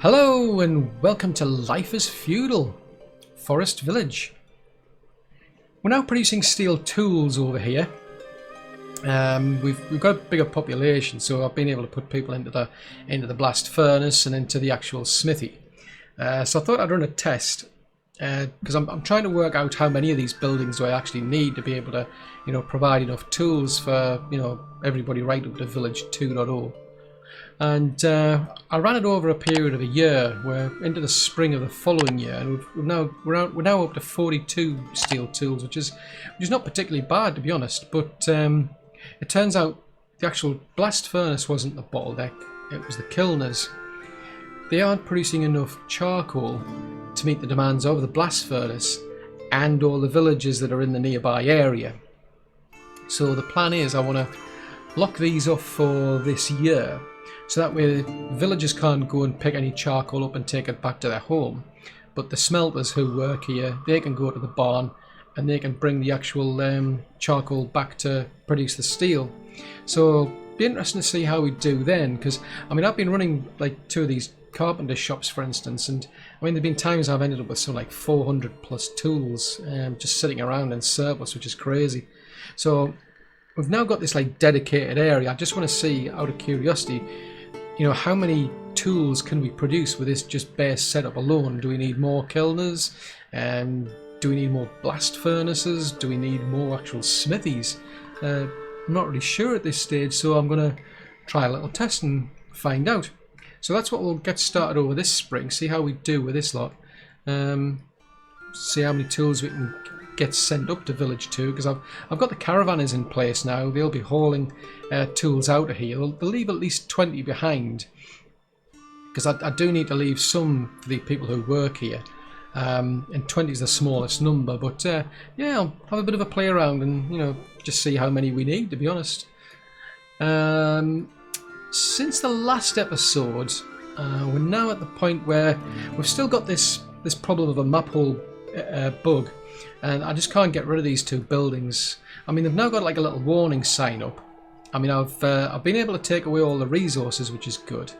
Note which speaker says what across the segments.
Speaker 1: Hello and welcome to Life is Feudal, Forest Village. We're now producing steel tools over here. We've got a bigger population, so I've been able to put people into the blast furnace and into the actual smithy. So I thought I'd run a test because I'm trying to work out how many of these buildings do I actually need to be able to, provide enough tools for everybody right up to Village 2.0. And I ran it over a period of a year. We're into the spring of the following year, and we're now up to 42 steel tools, which is not particularly bad, to be honest. But it turns out the actual blast furnace wasn't the bottleneck; it was the kilners. They aren't producing enough charcoal to meet the demands of the blast furnace and all the villages that are in the nearby area. So the plan is I want to lock these off for this year. So that way villagers can't go and pick any charcoal up and take it back to their home. But the smelters who work here, they can go to the barn and they can bring the actual charcoal back to produce the steel. So it'll be interesting to see how we do then, because I've been running like two of these carpenter shops, for instance, and there've been times I've ended up with something like 400 plus tools just sitting around in surplus, which is crazy. So we've now got this like dedicated area. I just want to see, out of curiosity, how many tools can we produce with this just base setup alone? Do we need more kilners? Do we need more blast furnaces? Do we need more actual smithies? I'm not really sure at this stage, so I'm going to try a little test and find out. So that's what we'll get started over this spring, see how we do with this lot. See how many tools we can get sent up to Village 2, because I've got the caravanners in place now. They'll be hauling tools out of here. They'll leave at least 20 behind, because I do need to leave some for the people who work here, and 20 is the smallest number. But yeah, I'll have a bit of a play around and just see how many we need, to be honest. Since the last episode, we're now at the point where we've still got this problem of a map hole bug, and I just can't get rid of these two buildings. They've now got like a little warning sign up. I've been able to take away all the resources, which is good.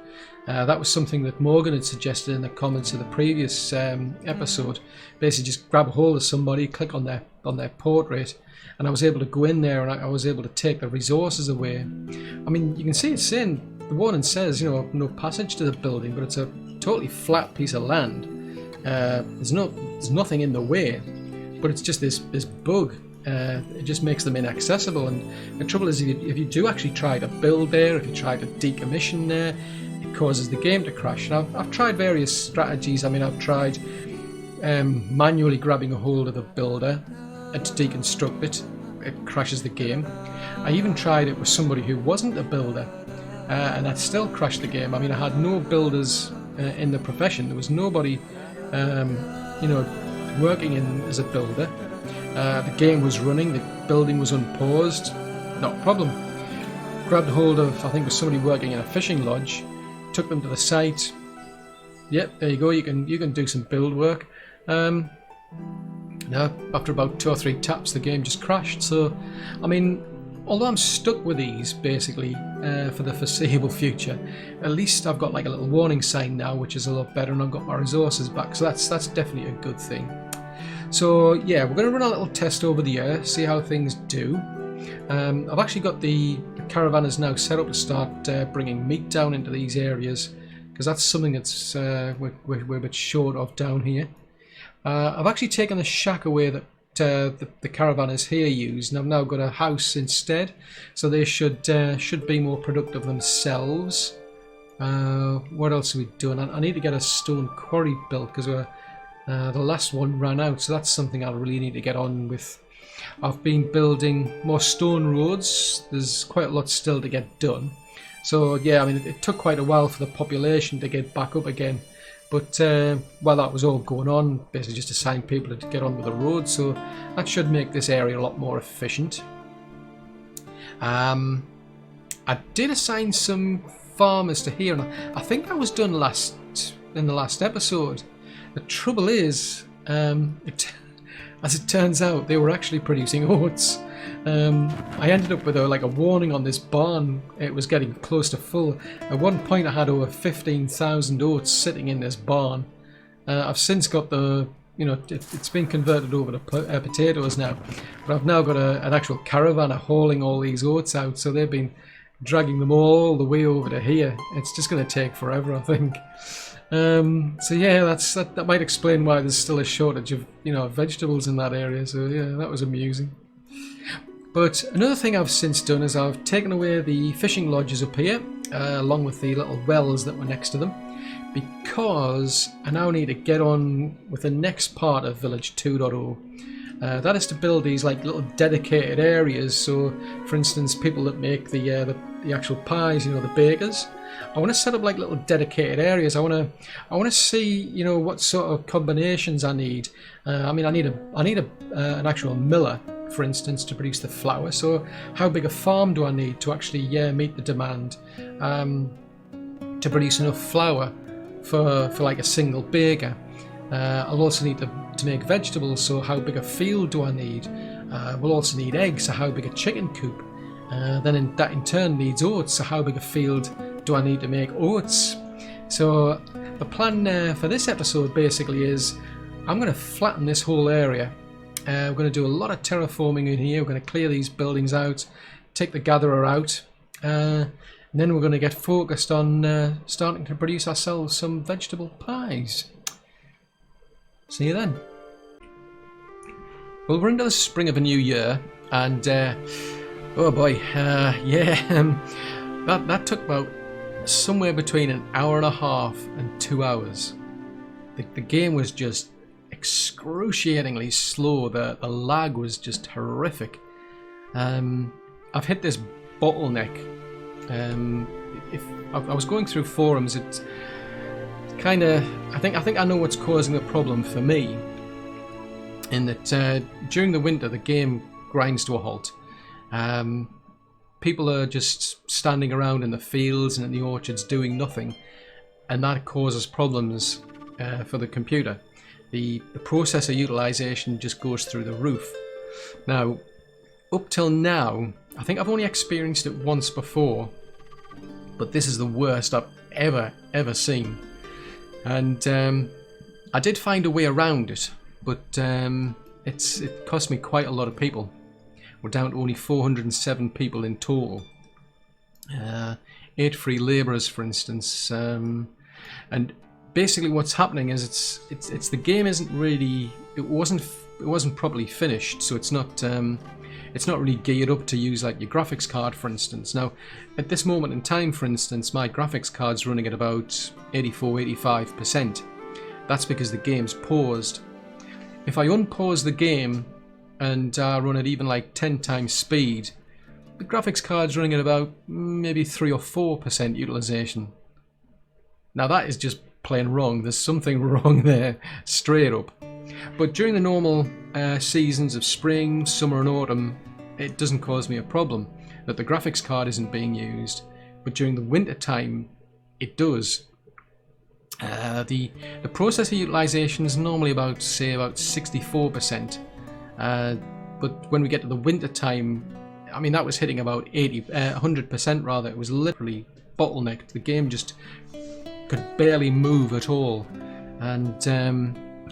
Speaker 1: That was something that Morgan had suggested in the comments of the previous episode. Basically, just grab a hold of somebody, click on their portrait, and I was able to go in there and I was able to take the resources away. You can see it's saying, the warning says, no passage to the building, but it's a totally flat piece of land. There's nothing in the way, but it's just this bug. It just makes them inaccessible, and the trouble is, if you do actually try to build there, if you try to decommission there, it causes the game to crash. And I've tried various strategies. I've tried manually grabbing a hold of the builder and to deconstruct it. It crashes the game. I even tried it with somebody who wasn't a builder, and that still crashed the game. I had no builders in the profession. There was nobody working as a builder. The game was running, the building was unpaused, not a problem. Grabbed hold of, I think it was somebody working in a fishing lodge, took them to the site. Yep, there you go, you can do some build work. No, after about 2 or 3 taps the game just crashed. So, although I'm stuck with these basically for the foreseeable future, at least I've got like a little warning sign now, which is a lot better, and I've got my resources back, so that's definitely a good thing. So yeah, we're going to run a little test over the year, see how things do. I've actually got the caravanners now set up to start bringing meat down into these areas, because that's something that's we're a bit short of down here. I've actually taken the shack away that the caravanners here use, and I've now got a house instead, so they should be more productive themselves. What else are we doing? I need to get a stone quarry built, because the last one ran out, so that's something I really need to get on with. I've been building more stone roads. There's quite a lot still to get done. So yeah, it took quite a while for the population to get back up again. But while that was all going on, basically just assigned people to get on with the road, so that should make this area a lot more efficient. I did assign some farmers to here, and I think I was done in the last episode. The trouble is, as it turns out, they were actually producing oats. I ended up with like a warning on this barn. It was getting close to full. At one point I had over 15,000 oats sitting in this barn. I've since got the, it's been converted over to potatoes now, but I've now got an actual caravan hauling all these oats out, so they've been dragging them all the way over to here. It's just going to take forever, I think. So yeah, that might explain why there's still a shortage of vegetables in that area. So yeah, that was amusing. But another thing I've since done is I've taken away the fishing lodges up here, along with the little wells that were next to them, because I now need to get on with the next part of Village 2.0. That is to build these like little dedicated areas. So, for instance, people that make the actual pies, the bakers, I want to set up like little dedicated areas. I want to see what sort of combinations I need. I mean, I need an actual miller, for instance, to produce the flour. So how big a farm do I need to actually meet the demand to produce enough flour for like a single baker? I'll also need to make vegetables, so how big a field do I need? We'll also need eggs, so how big a chicken coop? Then that in turn needs oats, so how big a field do I need to make oats? So the plan for this episode basically is I'm going to flatten this whole area. We're going to do a lot of terraforming in here. We're going to clear these buildings out, take the gatherer out, and then we're going to get focused on starting to produce ourselves some vegetable pies. See you then. Well, we're into the spring of a new year, and oh boy, that took about somewhere between an hour and a half and 2 hours. The game was just excruciatingly slow. The lag was just horrific. I've hit this bottleneck. If I was going through forums, it's kind of, I think I know what's causing the problem for me, in that during the winter the game grinds to a halt. People are just standing around in the fields and in the orchards doing nothing, and that causes problems for the computer. The processor utilization just goes through the roof. Now, up till now, I think I've only experienced it once before, but this is the worst I've ever seen. And I did find a way around it, but it cost me quite a lot of people. We're down to only 407 people in total. 8 free labourers, for instance, and basically what's happening is it's the game isn't really, it wasn't properly finished, so it's not really geared up to use like your graphics card, for instance. Now at this moment in time, for instance, my graphics card's running at about 84-85%. That's because the game's paused. If I unpause the game and run at even like 10 times speed, the graphics card's running at about maybe 3 or 4% utilization. Now that is just plain wrong. There's something wrong there, straight up. But during the normal seasons of spring, summer and autumn, it doesn't cause me a problem that the graphics card isn't being used. But during the winter time, it does. The processor utilization is normally about 64%. But when we get to the winter time, I mean, that was hitting about 100% rather. It was literally bottlenecked. The game just could barely move at all. And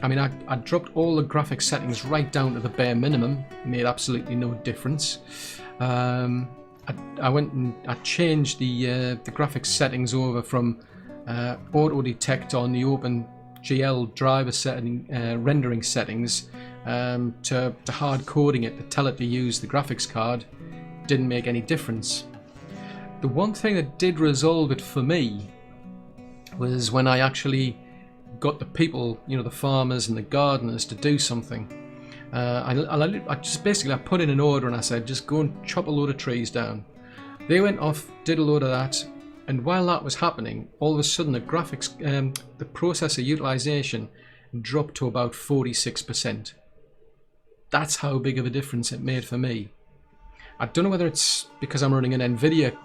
Speaker 1: I mean, I dropped all the graphics settings right down to the bare minimum. It made absolutely no difference. I went and I changed the graphics settings over from auto detect on the OpenGL driver setting, rendering settings, to hard coding it to tell it to use the graphics card. Didn't make any difference. The one thing that did resolve it for me was when I actually got the people, the farmers and the gardeners, to do something. I just basically put in an order and I said, just go and chop a load of trees down. They went off, did a load of that, and while that was happening, all of a sudden the graphics, the processor utilization dropped to about 46%. That's how big of a difference it made for me. I don't know whether it's because I'm running an NVIDIA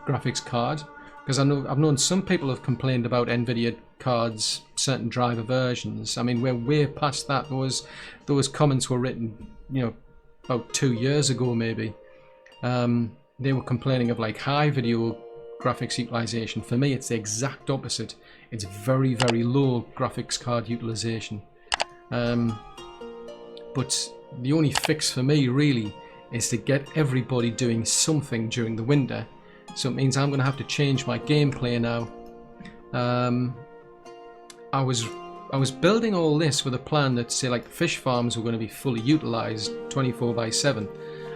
Speaker 1: graphics card, because I've known some people have complained about NVIDIA cards, certain driver versions. I mean, we're way past that. Those comments were written, about 2 years ago maybe. They were complaining of like high video graphics utilization. For me, it's the exact opposite. It's very, very low graphics card utilization. But the only fix for me really is to get everybody doing something during the winter. So it means I'm going to have to change my gameplay now. I was building all this with a plan that, say, like the fish farms were going to be fully utilized 24/7,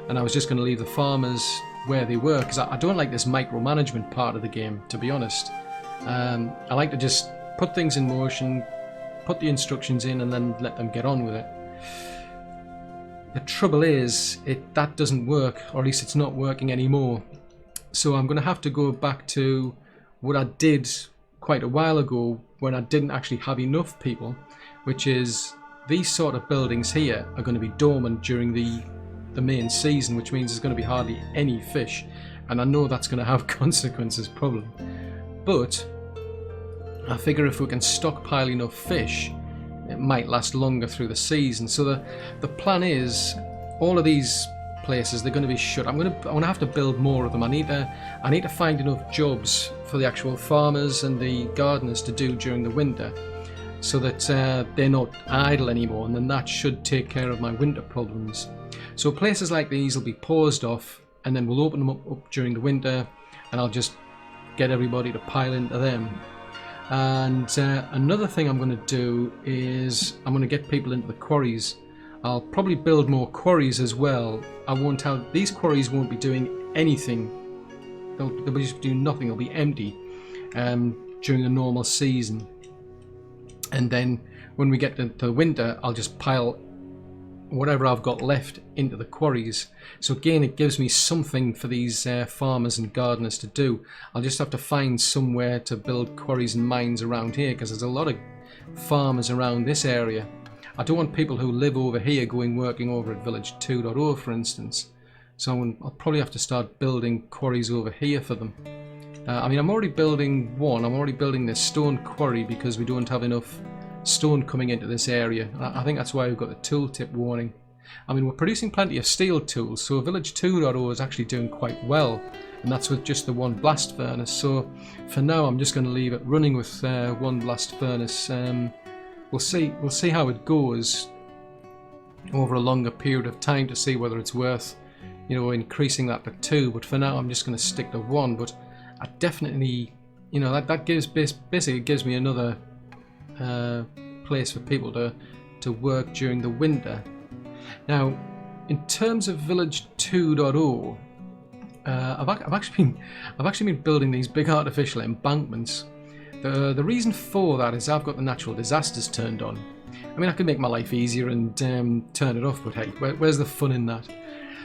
Speaker 1: and I was just going to leave the farmers where they were, because I don't like this micromanagement part of the game, to be honest. I like to just put things in motion, put the instructions in, and then let them get on with it. The trouble is, that doesn't work, or at least it's not working anymore. So I'm going to have to go back to what I did quite a while ago when I didn't actually have enough people, which is these sort of buildings here are going to be dormant during the main season, which means there's going to be hardly any fish, and I know that's going to have consequences probably. But I figure if we can stockpile enough fish, it might last longer through the season. So the plan is, all of these places, they're going to be shut. I'm going to have to build more of them. I need to find enough jobs for the actual farmers and the gardeners to do during the winter, so that they're not idle anymore, and then that should take care of my winter problems. So places like these will be paused off, and then we'll open them up during the winter, and I'll just get everybody to pile into them. And another thing I'm going to do is I'm going to get people into the quarries. I'll probably build more quarries as well. These quarries won't be doing anything. They'll be just doing nothing. They'll be empty during the normal season. And then when we get to the winter, I'll just pile whatever I've got left into the quarries. So again, it gives me something for these farmers and gardeners to do. I'll just have to find somewhere to build quarries and mines around here, because there's a lot of farmers around this area. I don't want people who live over here working over at Village 2.0, for instance. So I'll probably have to start building quarries over here for them. I mean, I'm already building one. I'm already building this stone quarry because we don't have enough stone coming into this area. I think that's why we've got the tooltip warning. I mean, we're producing plenty of steel tools, so Village 2.0 is actually doing quite well, and that's with just the one blast furnace. So for now, I'm just going to leave it running with one blast furnace. We'll see how it goes over a longer period of time to see whether it's worth, increasing that to 2. But for now, I'm just going to stick to 1. But I definitely, that basically gives me another place for people to work during the winter. Now, in terms of Village 2.0, I've actually been building these big artificial embankments. The reason for that is I've got the natural disasters turned on. I mean, I could make my life easier and turn it off, but hey, where's the fun in that?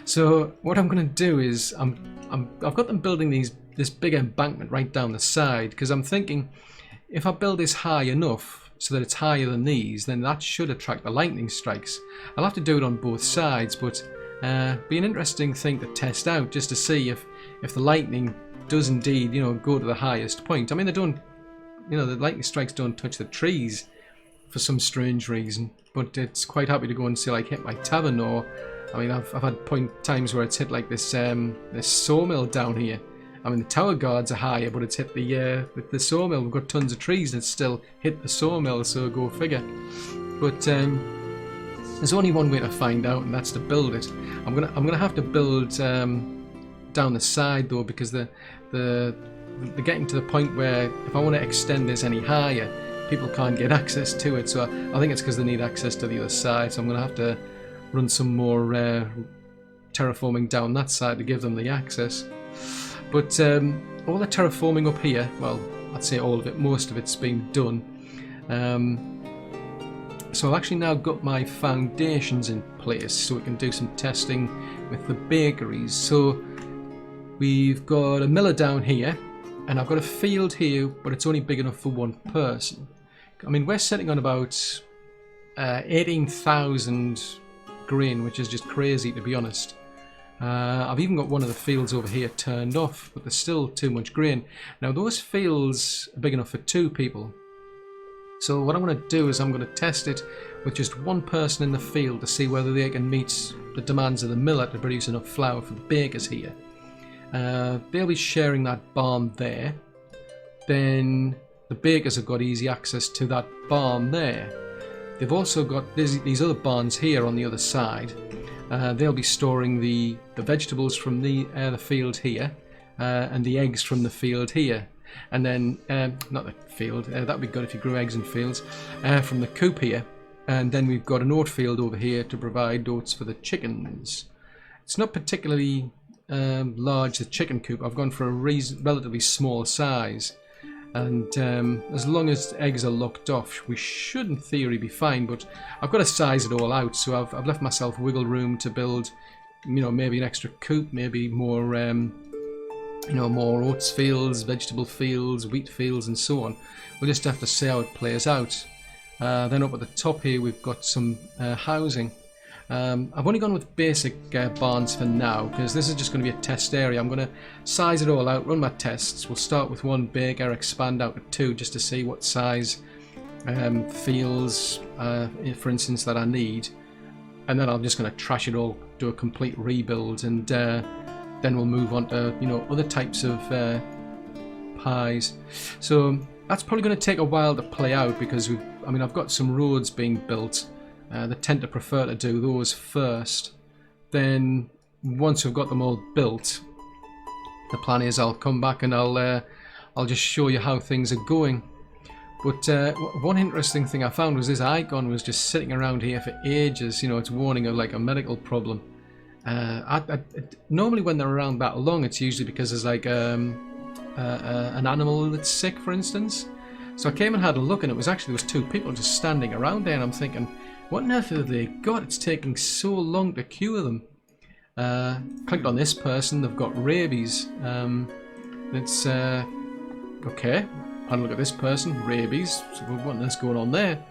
Speaker 1: So what I'm going to do is I've got them building this big embankment right down the side, because I'm thinking if I build this high enough so that it's higher than these, then that should attract the lightning strikes. I'll have to do it on both sides, but be an interesting thing to test out, just to see if the lightning does indeed go to the highest point. I mean, they don't. The lightning strikes don't touch the trees for some strange reason, but it's quite happy to go and say, like, hit my tavern, or I mean, I've had times where it's hit like this sawmill down here. I mean, the tower guards are higher, but it's hit with the sawmill. We've got tons of trees, and it's still hit the sawmill. So go figure. But there's only one way to find out, and that's to build it. I'm gonna have to build down the side though, because they're getting to the point where if I want to extend this any higher, people can't get access to it. So I think it's because they need access to the other side. So I'm going to have to run some more terraforming down that side to give them the access. But all the terraforming up here, well, I'd say all of it, most of it's been done. So I've actually now got my foundations in place, so we can do some testing with the bakeries. So we've got a miller down here, and I've got a field here, but it's only big enough for one person. I mean, we're sitting on about 18,000 grain, which is just crazy, to be honest. I've even got one of the fields over here turned off, but there's still too much grain. Now, those fields are big enough for 2 people. So what I'm going to do is I'm going to test it with just one person in the field to see whether they can meet the demands of the miller to produce enough flour for the bakers here. They'll be sharing that barn there. Then the bakers have got easy access to that barn there. They've also got these other barns here on the other side. They'll be storing the vegetables from the field here, and the eggs from the field here. And then, not the field, that would be good if you grew eggs in fields, from the coop here. And then we've got an oat field over here to provide oats for the chickens. It's not particularly large, the chicken coop. I've gone for a relatively small size. And as long as eggs are locked off, we should in theory be fine, but I've got to size it all out, so I've left myself wiggle room to build, maybe an extra coop, maybe more, more oats fields, vegetable fields, wheat fields and so on. We'll just have to see how it plays out. Then up at the top here we've got some housing. I've only gone with basic barns for now because this is just going to be a test area. I'm going to size it all out, run my tests. We'll start with one baker, expand out to two just to see what size fields, for instance, that I need. And then I'm just going to trash it all, do a complete rebuild, and then we'll move on to other types of pies. So that's probably going to take a while to play out because I've got some roads being built. They tend to prefer to do those first. Then once we've got them all built, the plan is I'll come back and I'll just show you how things are going. But one interesting thing I found was this icon was just sitting around here for ages. It's warning of like a medical problem. Normally when they're around that long, it's usually because there's like an animal that's sick, for instance. So I came and had a look, and there was two people just standing around there, and I'm thinking, what on earth have they got? It's taking so long to cure them. Clicked on this person, they've got rabies. It's okay. Had a look at this person, rabies. So what on earth's going on there?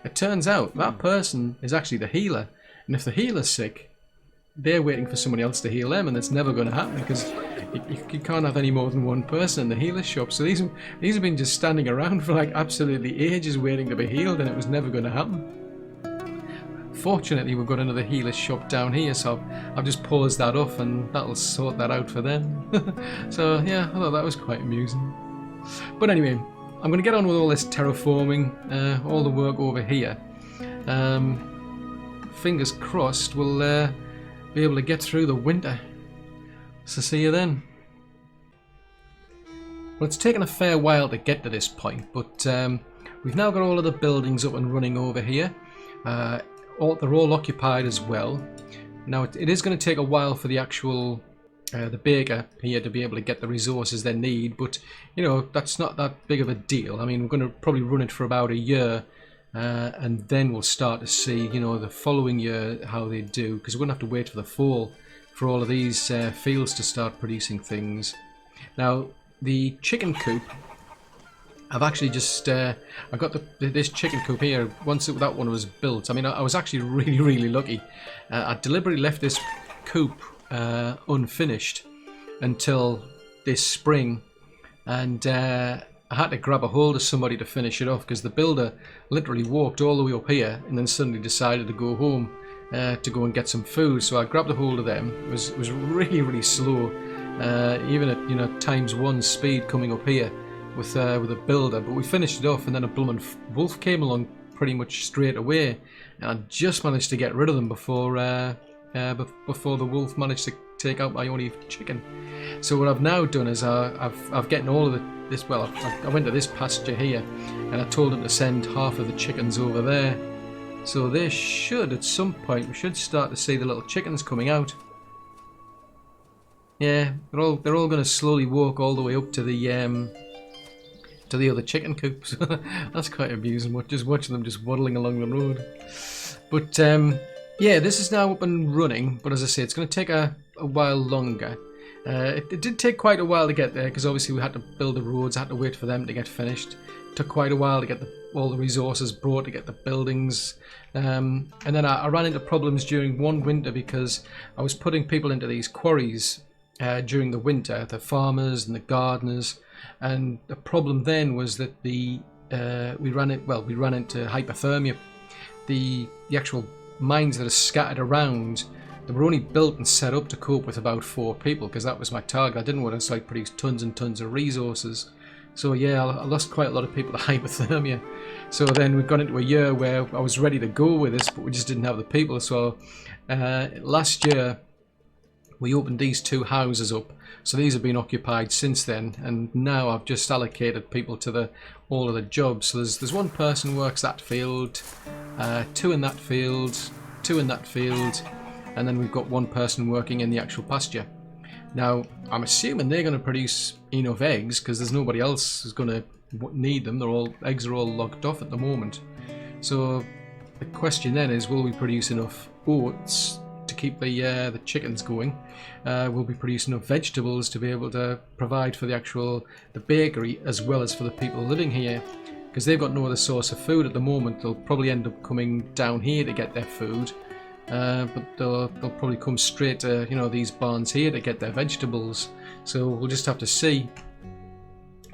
Speaker 1: It turns out that person is actually the healer, and if the healer's sick, they're waiting for somebody else to heal them, and it's never going to happen because you can't have any more than one person in the healer shop. So these have been just standing around for like absolutely ages waiting to be healed, and it was never going to happen. Fortunately, we've got another healer shop down here, so I've just paused that off, and that'll sort that out for them. So yeah, I thought that was quite amusing. But anyway, I'm going to get on with all this terraforming, all the work over here. Fingers crossed we'll be able to get through the winter. So see you then. Well, it's taken a fair while to get to this point, but we've now got all of the buildings up and running over here. They're all occupied as well. Now it is going to take a while for the actual the baker here to be able to get the resources they need, but that's not that big of a deal. I mean, we're going to probably run it for about a year, and then we'll start to see the following year how they do, because we're going to have to wait for the fall for all of these fields to start producing things. Now the chicken coop, I've actually just I got this chicken coop here once that one was built. I mean, I was actually really lucky. I deliberately left this coop unfinished until this spring, and I had to grab a hold of somebody to finish it off because the builder literally walked all the way up here and then suddenly decided to go home to go and get some food. So I grabbed a hold of them. It was really slow, even at ×1 speed coming up here with a builder, but we finished it off, and then a blooming wolf came along pretty much straight away, and I just managed to get rid of them before the wolf managed to take out my only chicken. So what I've now done is I've gotten all of this. Well, I went to this pasture here, and I told them to send half of the chickens over there. So they should, at some point, we should start to see the little chickens coming out. Yeah, they're all going to slowly walk all the way up to the other chicken coops. That's quite amusing, just watching them just waddling along the road. But yeah, this is now up and running, but as I say, it's going to take a while longer. It did take quite a while to get there, because obviously we had to build the roads, I had to wait for them to get finished. It took quite a while to get all the resources brought, to get the buildings. And then I ran into problems during one winter because I was putting people into these quarries during the winter, the farmers and the gardeners. And the problem then was that we ran into hypothermia. the actual mines that are scattered around, they were only built and set up to cope with about 4 people, because that was my target. I didn't want to like produce tons and tons of resources. So yeah, I lost quite a lot of people to hypothermia. So then we got into a year where I was ready to go with this, but we just didn't have the people. So last year we opened these 2 houses up. So these have been occupied since then, and now I've just allocated people to all of the jobs. So there's 1 person who works that field, 2 in that field, 2 in that field, and then we've got 1 person working in the actual pasture. Now, I'm assuming they're going to produce enough eggs, because there's nobody else who's going to need them. Eggs are all locked off at the moment. So the question then is, will we produce enough oats to keep the chickens going? Will we produce enough vegetables to be able to provide for the bakery, as well as for the people living here? Because they've got no other source of food at the moment. They'll probably end up coming down here to get their food. But they'll probably come straight to these barns here to get their vegetables. So we'll just have to see.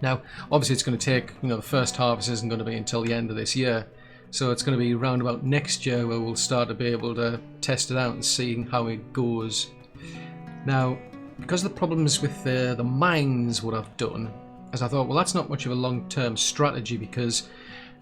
Speaker 1: Now, obviously, it's going to take the first harvest isn't going to be until the end of this year, so it's going to be round about next year where we'll start to be able to test it out and see how it goes. Now, because of the problems with the mines, what I've done is I thought, well, that's not much of a long-term strategy, because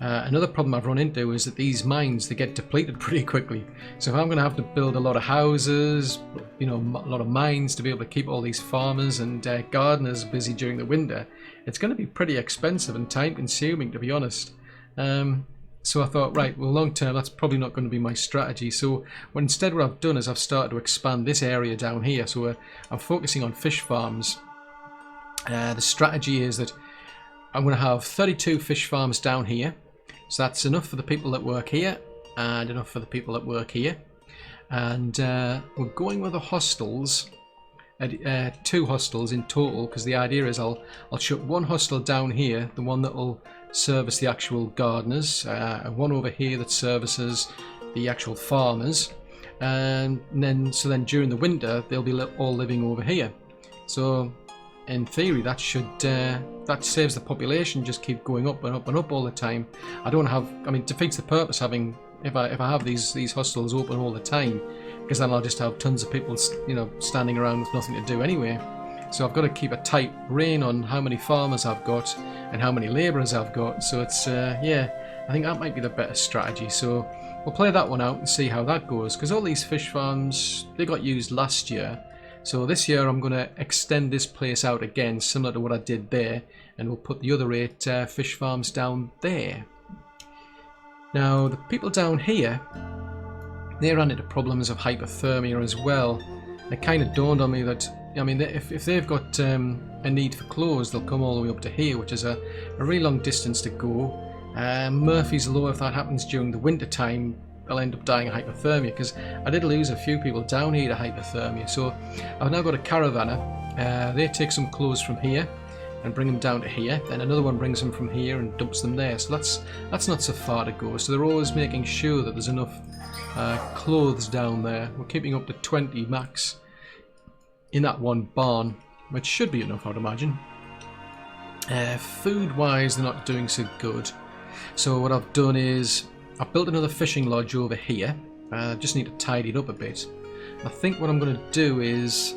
Speaker 1: another problem I've run into is that these mines, they get depleted pretty quickly. So if I'm going to have to build a lot of houses, a lot of mines to be able to keep all these farmers and gardeners busy during the winter, it's going to be pretty expensive and time consuming, to be honest. So I thought, right, well, long term, that's probably not going to be my strategy. So instead what I've done is I've started to expand this area down here. So I'm focusing on fish farms. The strategy is that I'm going to have 32 fish farms down here. So that's enough for the people that work here and enough for the people that work here. And we're going with the hostels, 2 hostels in total, because the idea is I'll shut 1 hostel down here, the one that will service the actual gardeners, and 1 over here that services the actual farmers. And then during the winter they'll be all living over here. So in theory, that saves the population just keep going up and up and up all the time. It defeats the purpose having if I have these hostels open all the time, because then I'll just have tons of people standing around with nothing to do anyway. So I've got to keep a tight rein on how many farmers I've got and how many labourers I've got. So it's I think that might be the better strategy. So we'll play that one out and see how that goes, because all these fish farms, they got used last year. So this year I'm going to extend this place out again, similar to what I did there, and we'll put the other 8 fish farms down there. Now, the people down here, they ran into problems of hypothermia as well. It kind of dawned on me that, if they've got a need for clothes, they'll come all the way up to here, which is a really long distance to go. Murphy's Law, if that happens during the winter time, they'll end up dying of hypothermia, because I did lose a few people down here to hypothermia. So I've now got a caravanner. They take some clothes from here and bring them down to here, then another one brings them from here and dumps them there. So that's not so far to go. So they're always making sure that there's enough clothes down there. We're keeping up to 20 max in that 1 barn, which should be enough, I'd imagine. Food wise, they're not doing so good. So what I've done is I've built another fishing lodge over here. Just need to tidy it up a bit. I think what I'm going to do is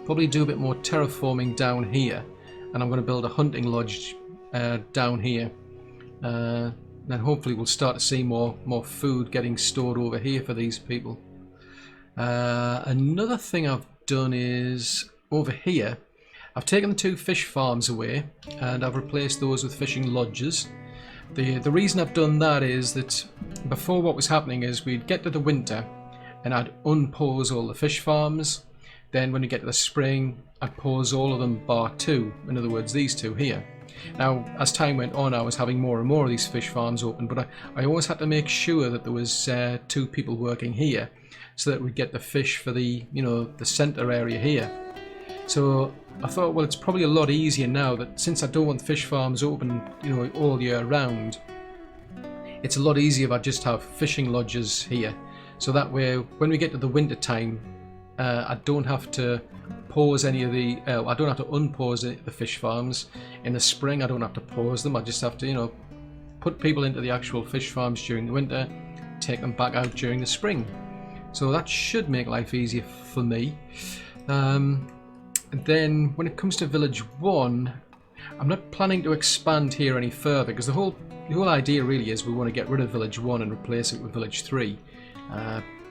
Speaker 1: probably do a bit more terraforming down here, and I'm going to build a hunting lodge down here. Then hopefully we'll start to see more food getting stored over here for these people. Another thing I've done is over here I've taken the 2 fish farms away and I've replaced those with fishing lodges. The reason I've done that is that before, what was happening is we'd get to the winter and I'd unpause all the fish farms. Then when we get to the spring, I'd pause all of them bar 2, in other words these 2 here. Now as time went on, I was having more and more of these fish farms open, but I always had to make sure that there was 2 people working here, so that we'd get the fish for the the centre area here. So I thought, well, it's probably a lot easier now that, since I don't want fish farms open all year round, it's a lot easier if I just have fishing lodges here. So that way, when we get to the winter time, I don't have to pause any of the I don't have to unpause the fish farms. In the spring I don't have to pause them. I just have to put people into the actual fish farms during the winter, take them back out during the spring. So that should make life easier for me. And then when it comes to Village 1, I'm not planning to expand here any further, because the whole idea really is we want to get rid of Village 1 and replace it with Village 3.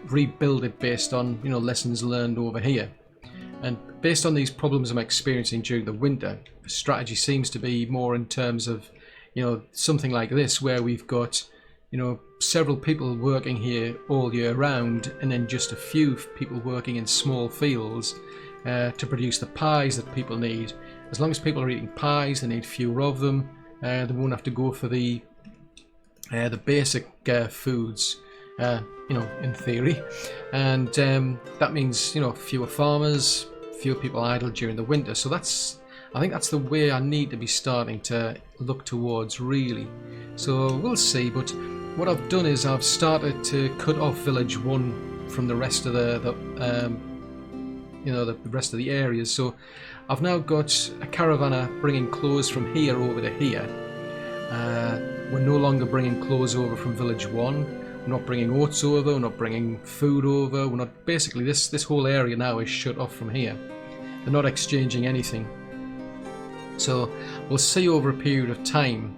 Speaker 1: Rebuild it based on, you know, lessons learned over here. And based on these problems I'm experiencing during the winter, the strategy seems to be more in terms of, you know, something like this, where we've got, you know, several people working here all year round, and then just a few people working in small fields to produce the pies that people need. As long as people are eating pies, they need fewer of them. They won't have to go for the basic foods, you know, in theory. And that means, you know, fewer farmers, fewer people idle during the winter. So I think that's the way I need to be starting to look towards, really. So we'll see. But what I've done is I've started to cut off Village 1 from the rest of the rest of the areas. So I've now got a caravanner bringing clothes from here over to here. We're no longer bringing clothes over from Village 1. We're not bringing oats over. We're not bringing food over. We're not. Basically, this whole area now is shut off from here. They're not exchanging anything. So we'll see over a period of time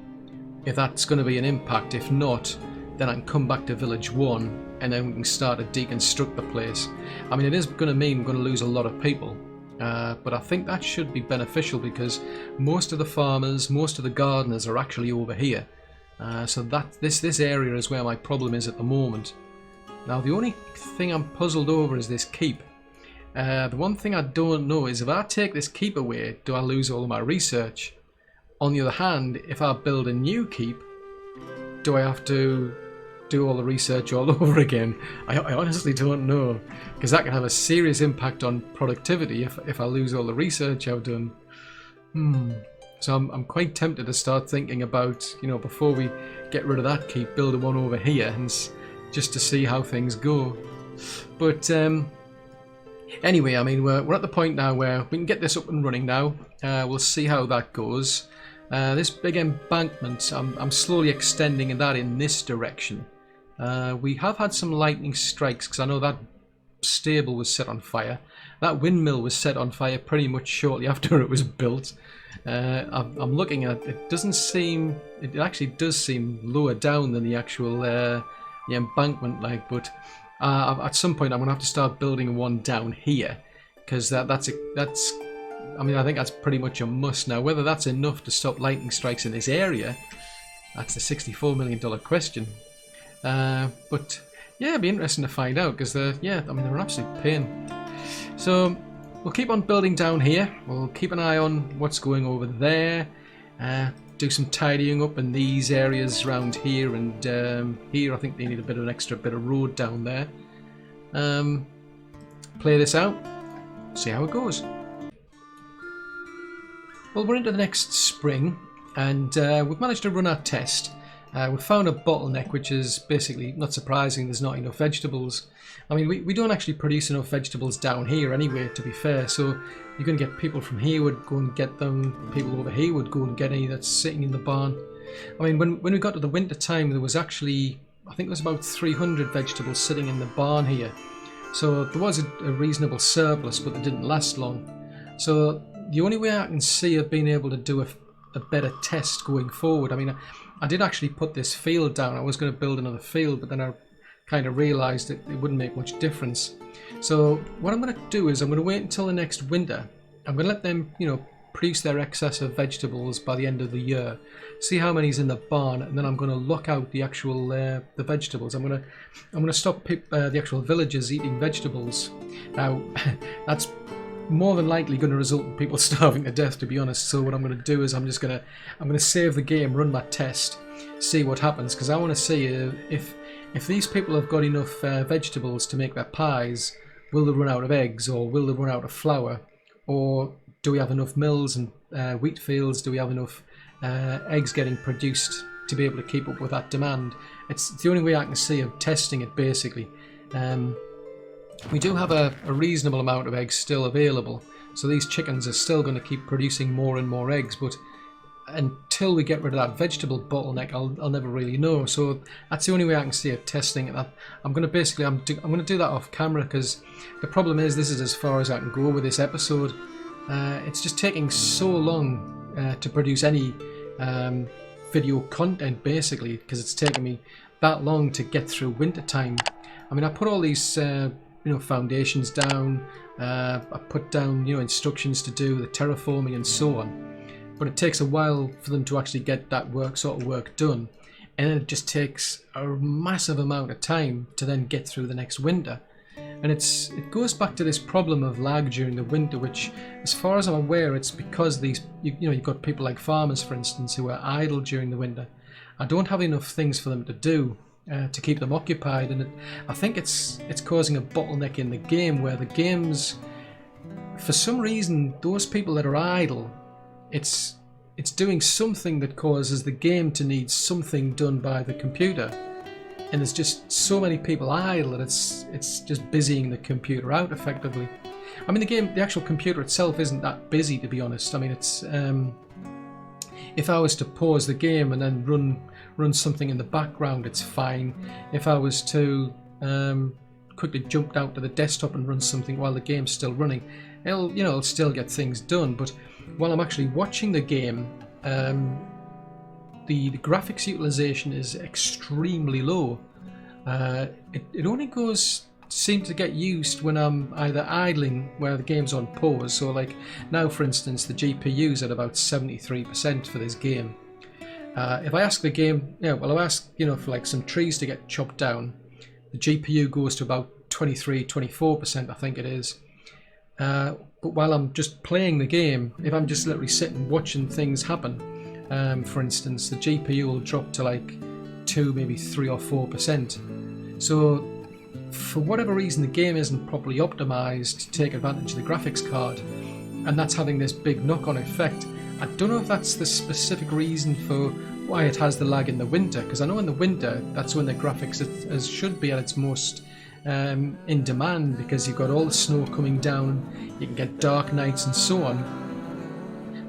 Speaker 1: if that's going to be an impact. If not, then I can come back to Village 1 and then we can start to deconstruct the place. I mean, it is going to mean we're going to lose a lot of people, but I think that should be beneficial, because most of the farmers, most of the gardeners are actually over here. So that this area is where my problem is at the moment. Now, the only thing I'm puzzled over is this keep. The one thing I don't know is, if I take this keep away, do I lose all of my research? On the other hand, if I build a new keep, do I have to do all the research all over again? I honestly don't know, because that can have a serious impact on productivity if I lose all the research I've done. So I'm quite tempted to start thinking about, you know, before we get rid of that keep, build one over here, and just to see how things go. But anyway, I mean, we're at the point now where we can get this up and running now. We'll see how that goes. This big embankment, I'm slowly extending that in this direction. We have had some lightning strikes, because I know that stable was set on fire. That windmill was set on fire pretty much shortly after it was built. I'm looking at it. It actually does seem lower down than the actual the embankment, like. But at some point I'm gonna have to start building one down here, because that's. I mean, I think that's pretty much a must now. Whether that's enough to stop lightning strikes in this area, that's the $64 million question. But yeah, it'd be interesting to find out, because they're an absolute pain. So we'll keep on building down here. We'll keep an eye on what's going over there. Do some tidying up in these areas around here and here. I think they need an extra bit of road down there. Play this out, see how it goes. Well, we're into the next spring, and we've managed to run our test. We've found a bottleneck, which is basically not surprising. There's not enough vegetables. I mean, we don't actually produce enough vegetables down here anyway, to be fair. So you're going to get people from here would go and get them. People over here would go and get any that's sitting in the barn. I mean, when we got to the winter time, there was actually, I think there was about 300 vegetables sitting in the barn here. So there was a reasonable surplus, but it didn't last long. So the only way I can see of being able to do a better test going forward, I mean, I did actually put this field down. I was going to build another field, but then I kind of realised that it wouldn't make much difference. So what I'm going to do is I'm going to wait until the next winter. I'm going to let them, you know, produce their excess of vegetables by the end of the year. See how many's in the barn, and then I'm going to lock out the actual the vegetables. I'm going to stop the actual villagers eating vegetables. Now, that's more than likely going to result in people starving to death, to be honest. So what I'm going to do is I'm going to save the game, run my test, see what happens, because I want to see if these people have got enough vegetables to make their pies. Will they run out of eggs, or will they run out of flour, or do we have enough mills and wheat fields? Do we have enough eggs getting produced to be able to keep up with that demand? It's the only way I can see of testing it, basically. We do have a reasonable amount of eggs still available, so these chickens are still going to keep producing more and more eggs, but until we get rid of that vegetable bottleneck, I'll never really know. So that's the only way I can see it testing it. I'm going to do that off camera, because the problem is this is as far as I can go with this episode. It's just taking so long to produce any video content, basically, because it's taken me that long to get through winter time. I mean, I put all these foundations down, I put down instructions to do the terraforming and so on, but it takes a while for them to actually get that sort of work done, and it just takes a massive amount of time to then get through the next winter. And it goes back to this problem of lag during the winter, which, as far as I'm aware, it's because you've got people like farmers, for instance, who are idle during the winter. I don't have enough things for them to do to keep them occupied, and I think it's causing a bottleneck in the game, where the games, for some reason, those people that are idle, it's doing something that causes the game to need something done by the computer. And there's just so many people idle that it's just busying the computer out effectively. I mean, the actual computer itself isn't that busy, to be honest. I mean, it's if I was to pause the game and then run something in the background, it's fine. If I was to quickly jump down to the desktop and run something while the game's still running, it'll still get things done. But while I'm actually watching the game, the graphics utilization is extremely low. It only seems to get used when I'm either idling, where the game's on pause. So like now, for instance, the GPU's at about 73% for this game. If I ask the game, I'll ask for like some trees to get chopped down, the GPU goes to about 23-24%, I think it is. But while I'm just playing the game, if I'm just literally sitting watching things happen, for instance, the GPU will drop to like 2, maybe 3 or 4%. So for whatever reason, the game isn't properly optimized to take advantage of the graphics card, and that's having this big knock-on effect. I don't know if that's the specific reason for why it has the lag in the winter, because I know in the winter that's when the graphics should be at its most in demand, because you've got all the snow coming down, you can get dark nights and so on.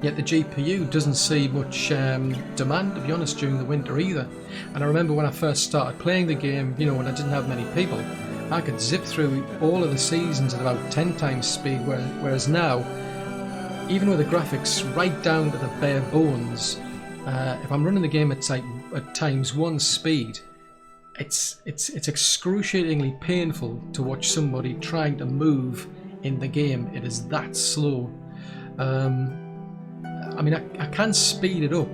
Speaker 1: Yet the GPU doesn't see much demand, to be honest, during the winter either. And I remember when I first started playing the game, when I didn't have many people, I could zip through all of the seasons at about 10 times speed, whereas now, even with the graphics right down to the bare bones, if I'm running the game at times 1 speed, it's excruciatingly painful to watch somebody trying to move in the game. It is that slow. I mean, I can speed it up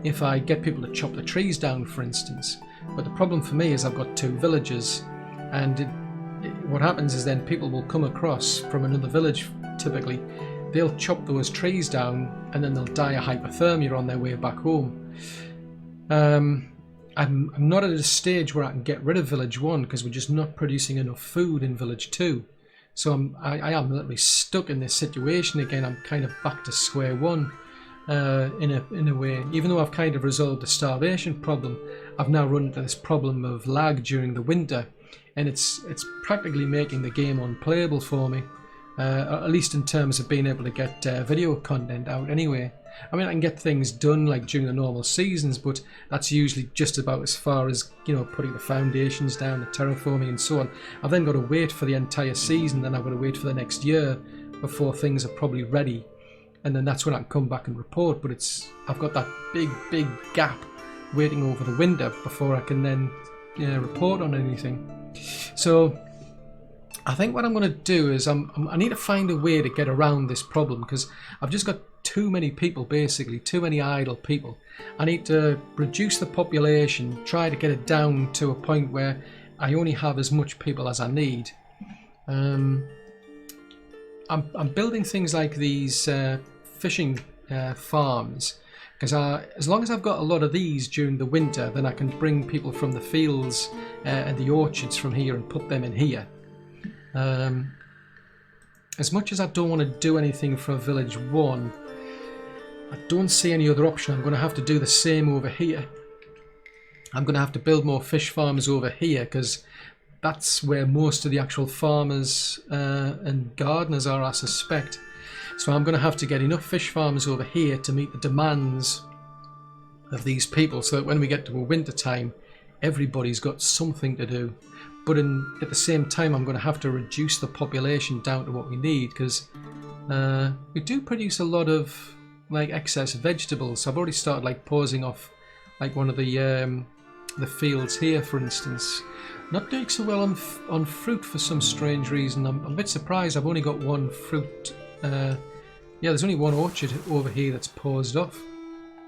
Speaker 1: if I get people to chop the trees down, for instance. But the problem for me is I've got 2 villages, and what happens is then people will come across from another village, typically. They'll chop those trees down, and then they'll die of hypothermia on their way back home. I'm not at a stage where I can get rid of village 1, because we're just not producing enough food in village 2. So I am literally stuck in this situation again. I'm kind of back to square one. In a way, even though I've kind of resolved the starvation problem, I've now run into this problem of lag during the winter, and it's practically making the game unplayable for me, at least in terms of being able to get video content out anyway. I mean, I can get things done like during the normal seasons, but that's usually just about as far as putting the foundations down, the terraforming and so on. I've then got to wait for the entire season, then I've got to wait for the next year before things are probably ready. And then that's when I can come back and report, but I've got that big gap waiting over the winter before I can then report on anything. So I think what I'm going to do is I need to find a way to get around this problem, because I've just got too many people, basically, too many idle people. I need to reduce the population, try to get it down to a point where I only have as much people as I need. I'm building things like these fishing farms, because as long as I've got a lot of these during the winter, then I can bring people from the fields and the orchards from here and put them in here. As much as I don't want to do anything for village 1, I don't see any other option. I'm going to have to do the same over here. I'm going to have to build more fish farms over here, because that's where most of the actual farmers and gardeners are, I suspect. So I'm going to have to get enough fish farms over here to meet the demands of these people, so that when we get to a winter time, everybody's got something to do. But at the same time, I'm going to have to reduce the population down to what we need, because we do produce a lot of like excess vegetables. So I've already started like pausing off like one of the fields here, for instance. Not doing so well on fruit for some strange reason. I'm a bit surprised. I've only got one fruit. Yeah, there's only one orchard over here that's paused off.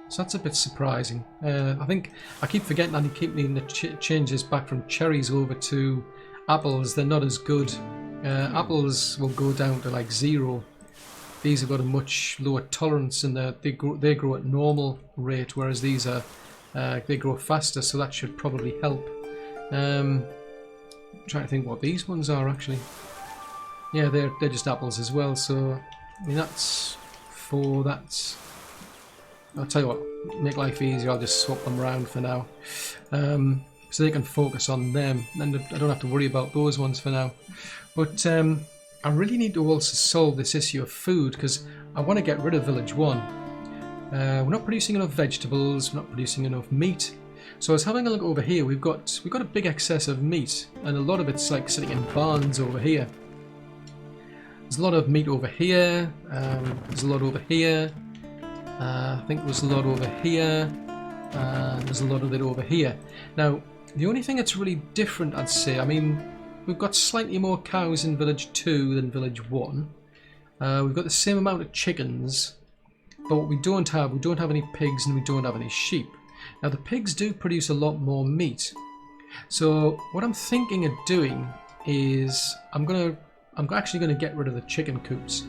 Speaker 1: So that's a bit surprising. I think I keep forgetting I keep needing to change this back from cherries over to apples. They're not as good. Apples will go down to like 0. These have got a much lower tolerance, and they grow at normal rate, whereas these are they grow faster. So that should probably help. I'm trying to think what these ones are actually. Yeah, they're just apples as well. So I mean that's 4. That's. I'll tell you what, make life easier, I'll just swap them around for now. So they can focus on them, and I don't have to worry about those ones for now. But I really need to also solve this issue of food, because I want to get rid of Village 1. We're not producing enough vegetables, we're not producing enough meat. So I was having a look over here, we've got a big excess of meat, and a lot of it's like sitting in barns over here. There's a lot of meat over here, there's a lot over here. I think there's a lot over here, and there's a lot of it over here. Now, the only thing that's really different, I'd say, I mean, we've got slightly more cows in Village 2 than Village 1. We've got the same amount of chickens, but what we don't have any pigs, and we don't have any sheep. Now, the pigs do produce a lot more meat. So, what I'm thinking of doing is, I'm actually going to get rid of the chicken coops.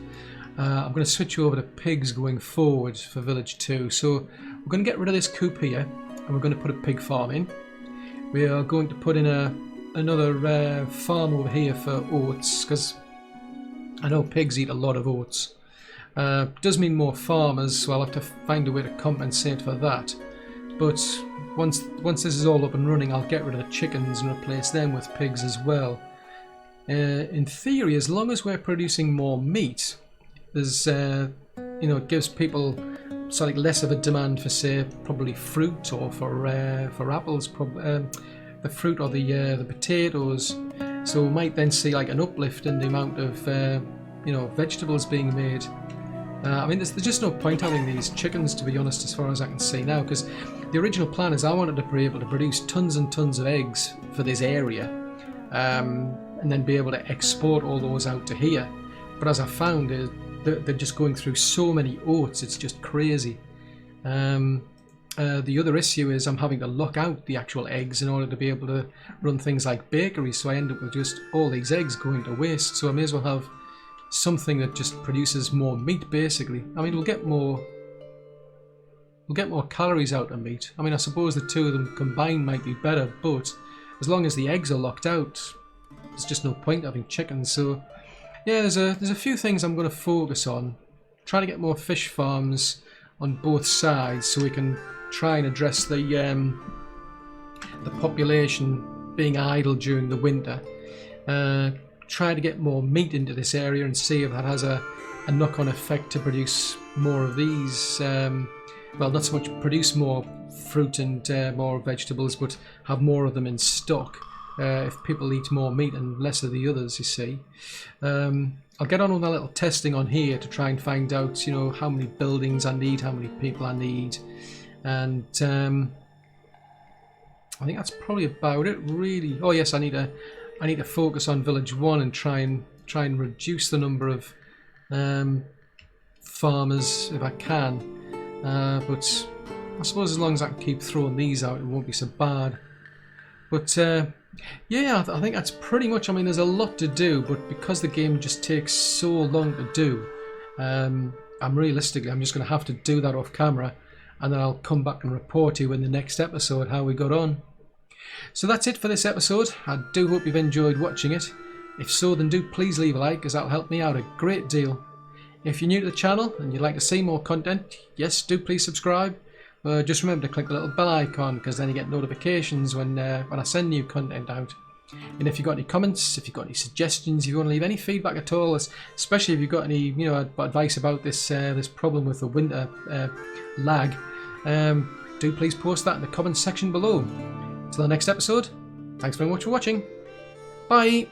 Speaker 1: I'm going to switch over to pigs going forward for Village 2. So we're going to get rid of this coop here, and we're going to put a pig farm in. We are going to put in another farm over here for oats, because I know pigs eat a lot of oats. Does mean more farmers, so I'll have to find a way to compensate for that. But once this is all up and running, I'll get rid of the chickens and replace them with pigs as well. In theory, as long as we're producing more meat, there's, it gives people slightly less of a demand for, say, probably fruit, or for apples, the fruit or the potatoes. So we might then see like an uplift in the amount of, vegetables being made. I mean, there's just no point having these chickens, to be honest, as far as I can see now, because the original plan is I wanted to be able to produce tons and tons of eggs for this area, and then be able to export all those out to here. But as I found, they're just going through so many oats, it's just crazy. The other issue is I'm having to lock out the actual eggs in order to be able to run things like bakeries, so I end up with just all these eggs going to waste. So I may as well have something that just produces more meat, basically. I mean, we'll get more calories out of meat. I mean, I suppose the two of them combined might be better, but as long as the eggs are locked out, there's just no point having chickens. So yeah, there's a few things I'm going to focus on. Trying to get more fish farms on both sides, so we can try and address the population being idle during the winter. Try to get more meat into this area and see if that has a knock-on effect to produce more of these. Well, not so much produce more fruit and more vegetables, but have more of them in stock. If people eat more meat and less of the others, you see. I'll get on with my little testing on here to try and find out, how many buildings I need, how many people I need, and I think that's probably about it, really. Oh yes, I need to focus on Village 1 and try and reduce the number of farmers if I can. But I suppose as long as I can keep throwing these out, it won't be so bad. But yeah, I think that's pretty much. I mean, there's a lot to do, but because the game just takes so long to do, I'm just going to have to do that off camera, and then I'll come back and report to you in the next episode how we got on. So that's it for this episode. I do hope you've enjoyed watching it. If so, then do please leave a like, as that'll help me out a great deal. If you're new to the channel and you'd like to see more content, yes, do please subscribe. Just remember to click the little bell icon, because then you get notifications when I send new content out. And if you've got any comments, if you've got any suggestions, if you want to leave any feedback at all, especially if you've got any advice about this this problem with the winter lag, do please post that in the comments section below. Till the next episode, thanks very much for watching. Bye!